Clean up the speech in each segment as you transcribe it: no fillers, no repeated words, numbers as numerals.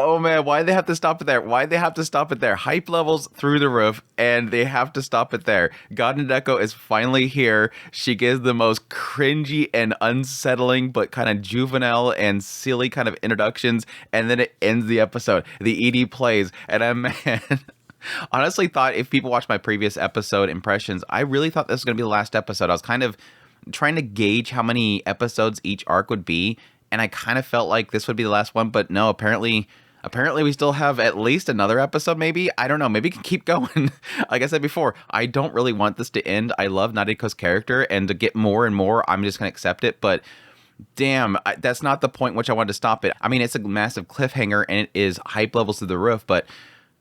Oh man, why they have to stop it there? Why they have to stop it there? Hype levels through the roof, and they have to stop it there. God Nadeko is finally here. She gives the most cringy and unsettling, but kind of juvenile and silly kind of introductions, and then it ends the episode. The ED plays, and I'm man. Honestly thought if people watched my previous episode impressions, I really thought this was going to be the last episode. I was kind of trying to gauge how many episodes each arc would be, and I kind of felt like this would be the last one, but no, apparently we still have at least another episode, maybe. I don't know. Maybe it can keep going. Like I said before, I don't really want this to end. I love Nadeko's character, and to get more and more, I'm just going to accept it, but damn, that's not the point which I wanted to stop it. I mean, it's a massive cliffhanger, and it is hype levels through the roof, but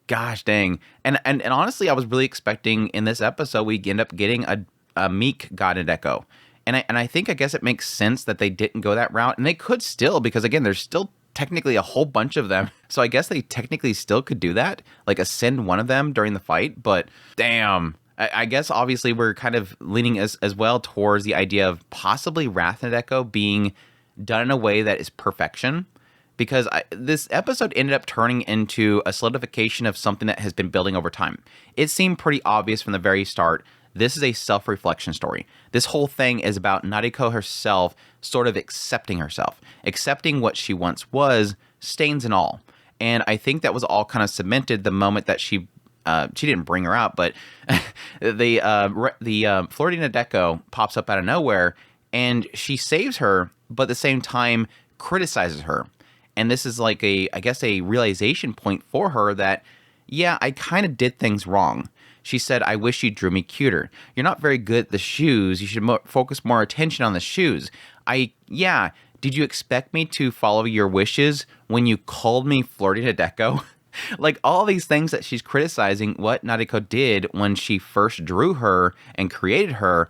gosh dang. And honestly, I was really expecting in this episode we'd end up getting a Meek God Nadeko. And I think, I guess it makes sense that they didn't go that route. And they could still, because again, there's still technically a whole bunch of them. So I guess they technically still could do that, like ascend one of them during the fight. But damn, I guess obviously we're kind of leaning as well towards the idea of possibly Wrath Nadeko being done in a way that is perfection. Because this episode ended up turning into a solidification of something that has been building over time. It seemed pretty obvious from the very start. This is a self-reflection story. This whole thing is about Nadeko herself sort of accepting herself, accepting what she once was, stains and all. And I think that was all kind of cemented the moment that she didn't bring her out, but the Florina Nadeko pops up out of nowhere, and she saves her, but at the same time criticizes her. And this is like I guess a realization point for her that, yeah, I kind of did things wrong. She said, I wish you drew me cuter. You're not very good at the shoes. You should focus more attention on the shoes. Did you expect me to follow your wishes when you called me Florina Nadeko? Like all these things that she's criticizing what Nadeko did when she first drew her and created her.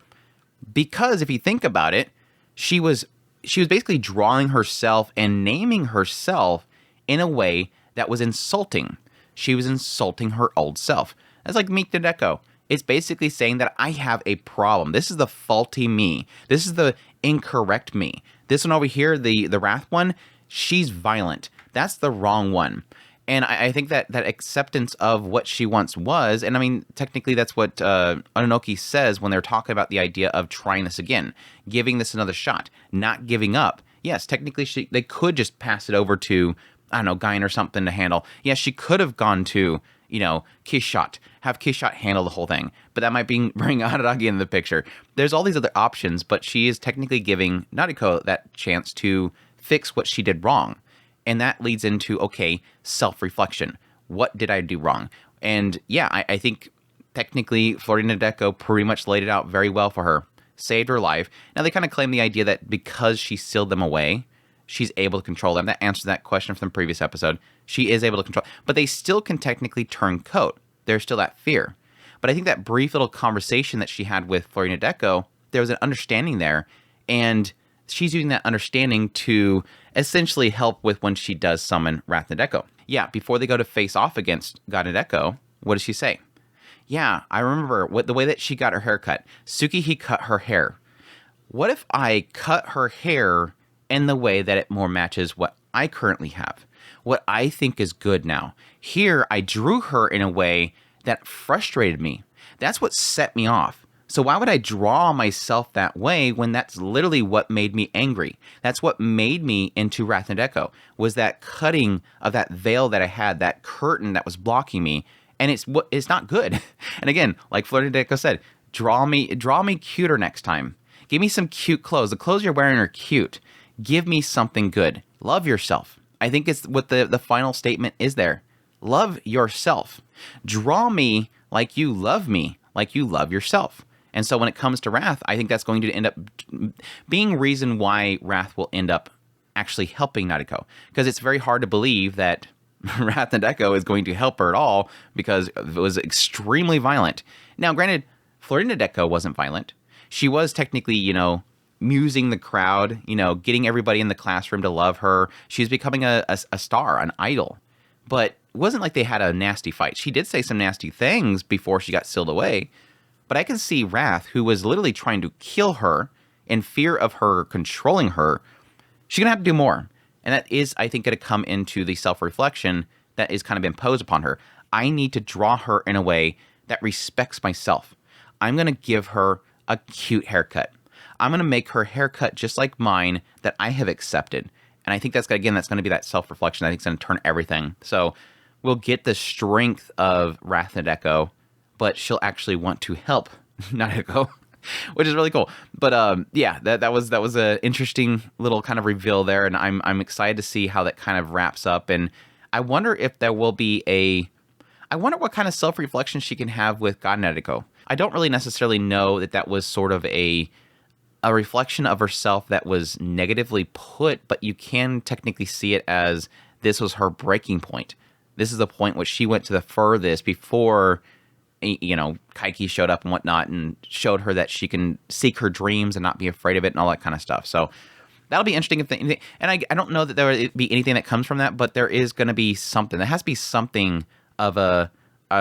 Because if you think about it, she was basically drawing herself and naming herself in a way that was insulting. She was insulting her old self. That's like Meek Nadeko. It's basically saying that I have a problem. This is the faulty me. This is the incorrect me. This one over here, the Wrath one, she's violent. That's the wrong one. And I think that acceptance of what she once was, and I mean, technically that's what Ononoki says when they're talking about the idea of trying this again, giving this another shot, not giving up. Yes, technically they could just pass it over to, I don't know, Gain or something to handle. Yes, she could have gone to, Kishot, have Kishot handle the whole thing. But that might bring Araragi into the picture. There's all these other options, but she is technically giving Nadeko that chance to fix what she did wrong. And that leads into, okay, self-reflection. What did I do wrong? And yeah, I think technically Florina Nadeko pretty much laid it out very well for her. Saved her life. Now they kind of claim the idea that because she sealed them away, she's able to control them. That answers that question from the previous episode. She is able to control, but they still can technically turn coat. There's still that fear. But I think that brief little conversation that she had with Florina Nadeko, there was an understanding there, and she's using that understanding to essentially help with when she does summon Wrath Nadeko. Yeah, before they go to face off against God Nadeko, what does she say? Yeah, I remember the way that she got her hair cut. Tsukihei cut her hair. What if I cut her hair in the way that it more matches what I currently have? What I think is good now. Here, I drew her in a way that frustrated me. That's what set me off. So why would I draw myself that way when that's literally what made me angry? That's what made me into Wrath Nadeko, was that cutting of that veil that I had, that curtain that was blocking me, and it's not good. And again, like Florina Nadeko said, draw me cuter next time. Give me some cute clothes. The clothes you're wearing are cute. Give me something good. Love yourself. I think it's what the final statement is there. Love yourself. Draw me like you love me, like you love yourself. And so when it comes to Wrath, I think that's going to end up being reason why Wrath will end up actually helping Nadeko. Because it's very hard to believe that Wrath Nadeko is going to help her at all because it was extremely violent. Now, granted, Florina Nadeko wasn't violent. She was technically, musing the crowd, getting everybody in the classroom to love her. She was becoming a star, an idol. But it wasn't like they had a nasty fight. She did say some nasty things before she got sealed away. But I can see Wrath, who was literally trying to kill her in fear of her controlling her, she's going to have to do more. And that is, I think, going to come into the self-reflection that is kind of imposed upon her. I need to draw her in a way that respects myself. I'm going to give her a cute haircut. I'm going to make her haircut just like mine that I have accepted. And I think that's going to be that self-reflection. I think it's going to turn everything. So we'll get the strength of Wrath Nadeko, but she'll actually want to help Nadeko, which is really cool. But yeah, that was an interesting little kind of reveal there, and I'm excited to see how that kind of wraps up. And I wonder if there will be I wonder what kind of self-reflection she can have with God Nadeko. I don't really necessarily know that was sort of a reflection of herself that was negatively put, but you can technically see it as this was her breaking point. This is the point where she went to the furthest before, Kaiki showed up and whatnot and showed her that she can seek her dreams and not be afraid of it and all that kind of stuff. So that'll be interesting. And I don't know that there would be anything that comes from that, but there is going to be something. There has to be something of a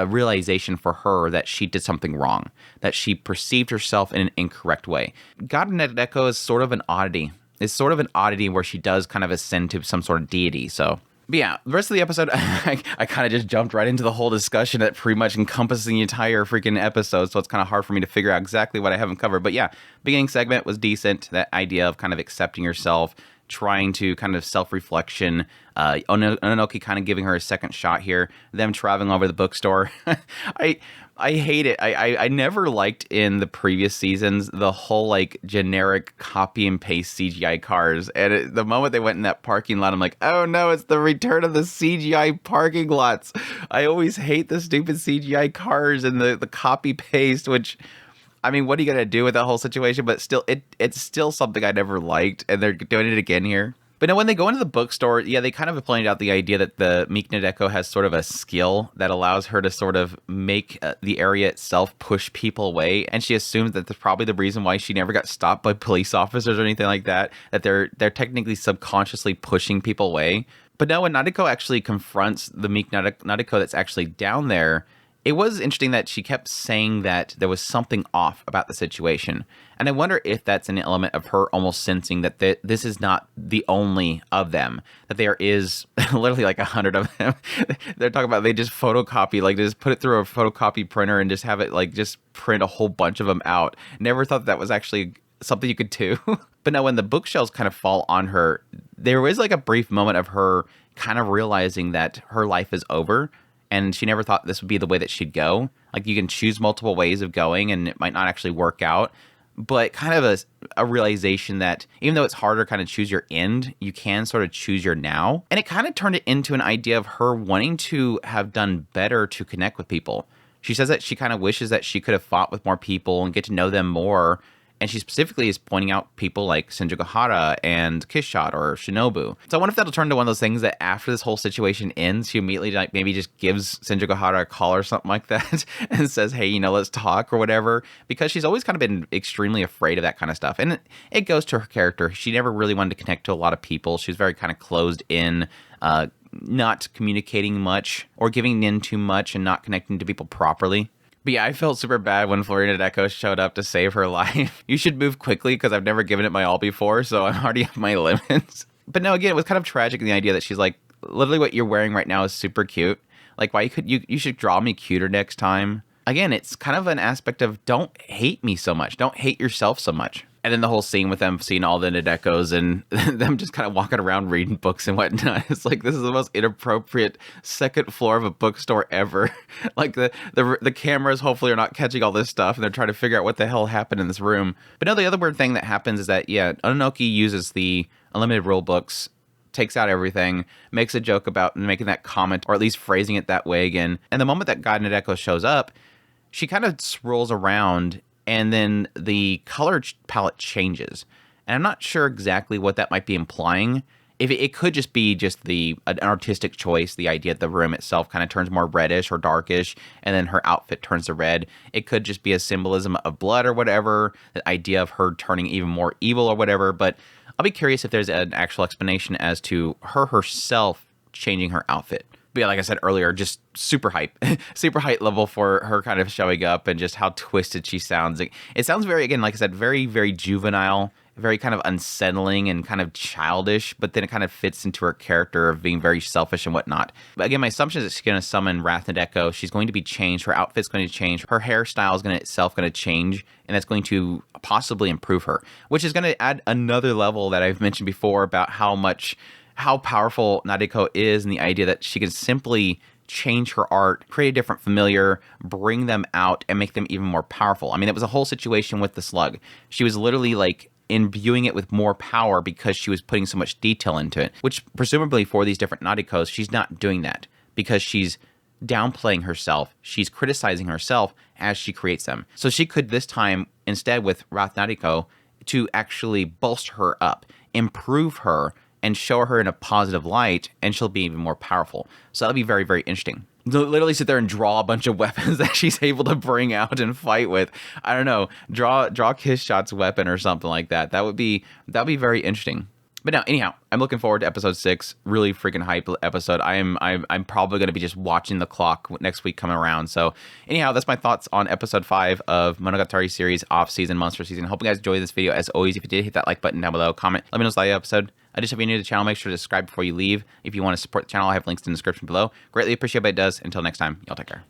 realization for her that she did something wrong, that she perceived herself in an incorrect way. God Nadeko is sort of an oddity. It's sort of an oddity where she does kind of ascend to some sort of deity. So, but yeah, the rest of the episode, I kind of just jumped right into the whole discussion that pretty much encompasses the entire freaking episode, so it's kind of hard for me to figure out exactly what I haven't covered. But yeah, beginning segment was decent. That idea of kind of accepting yourself, trying to kind of self-reflection, Ononoki kind of giving her a second shot here, them traveling over the bookstore. I hate it. I never liked in the previous seasons the whole like generic copy and paste CGI cars. And the moment they went in that parking lot, I'm like, oh no, it's the return of the CGI parking lots. I always hate the stupid CGI cars and the copy paste, which, I mean, what are you going to do with that whole situation? But still, it's still something I never liked. And they're doing it again here. But now when they go into the bookstore, yeah, they kind of pointed out the idea that the Meek Nadeko has sort of a skill that allows her to sort of make the area itself push people away. And she assumes that that's probably the reason why she never got stopped by police officers or anything like that, that they're technically subconsciously pushing people away. But now when Nadeko actually confronts the Meek Nadeko that's actually down there, it was interesting that she kept saying that there was something off about the situation. And I wonder if that's an element of her almost sensing that this is not the only of them, that there is literally like 100 of them. They're talking about they just photocopy, like just put it through a photocopy printer and just have it like just print a whole bunch of them out. Never thought that was actually something you could do. But now when the bookshelves kind of fall on her, there was like a brief moment of her kind of realizing that her life is over. And she never thought this would be the way that she'd go. Like, you can choose multiple ways of going, and it might not actually work out. But kind of a realization that even though it's harder to kind of choose your end, you can sort of choose your now. And it kind of turned it into an idea of her wanting to have done better to connect with people. She says that she kind of wishes that she could have fought with more people and get to know them more. And she specifically is pointing out people like Senjugahara and Kishot or Shinobu. So I wonder if that'll turn to one of those things that after this whole situation ends, she immediately like maybe just gives Senjugahara a call or something like that and says, hey, let's talk or whatever. Because she's always kind of been extremely afraid of that kind of stuff. And it goes to her character. She never really wanted to connect to a lot of people. She was very kind of closed in, not communicating much or giving in too much and not connecting to people properly. But yeah, I felt super bad when Florina Nadeko showed up to save her life. You should move quickly because I've never given it my all before, so I'm already at my limits. But no, again, it was kind of tragic in the idea that she's like, literally what you're wearing right now is super cute. Like, why you should draw me cuter next time. Again, it's kind of an aspect of don't hate me so much. Don't hate yourself so much. And then the whole scene with them seeing all the Nadekos and them just kind of walking around reading books and whatnot. It's like, this is the most inappropriate second floor of a bookstore ever. Like the cameras hopefully are not catching all this stuff and they're trying to figure out what the hell happened in this room. But no, the other weird thing that happens is that, yeah, Ononoki uses the unlimited rule books, takes out everything, makes a joke about making that comment, or at least phrasing it that way again. And the moment that God Nadeko shows up, she kind of swirls around and then the color palette changes. And I'm not sure exactly what that might be implying. If it could just be an artistic choice, the idea that the room itself kind of turns more reddish or darkish, and then her outfit turns to red. It could just be a symbolism of blood or whatever, the idea of her turning even more evil or whatever. But I'll be curious if there's an actual explanation as to her herself changing her outfit. But yeah, like I said earlier, just super hype level for her kind of showing up and just how twisted she sounds. It sounds very, again, like I said, very, very juvenile. very kind of unsettling and kind of childish, but then it kind of fits into her character of being very selfish and whatnot. But again, my assumption is that she's going to summon Wrath Nadeko. She's going to be changed. Her outfit's going to change. Her hairstyle is going to change, and that's going to possibly improve her, which is going to add another level that I've mentioned before about how powerful Nadeko is, and the idea that she can simply change her art, create a different familiar, bring them out, and make them even more powerful. I mean, it was a whole situation with the slug. She was literally like imbuing it with more power because she was putting so much detail into it, which presumably for these different Nadekos, she's not doing that because she's downplaying herself. She's criticizing herself as she creates them. So she could this time, instead with Wrath Nadeko, to actually bolster her up, improve her, and show her in a positive light, and she'll be even more powerful. So that'll be very, very interesting. They'll literally sit there and draw a bunch of weapons that she's able to bring out and fight with. I don't know, draw Kiss Shot's weapon or something like that. That'd be very interesting. But now, anyhow, I'm looking forward to episode 6. Really freaking hype episode. I'm probably going to be just watching the clock next week coming around. So anyhow, that's my thoughts on episode 5 of Monogatari series off-season, monster season. Hope you guys enjoyed this video. As always, if you did, hit that like button down below. Comment. Let me know if you like the episode. I just, if you're new to the channel, make sure to subscribe before you leave. If you want to support the channel, I have links in the description below. Greatly appreciate what it does. Until next time, y'all take care.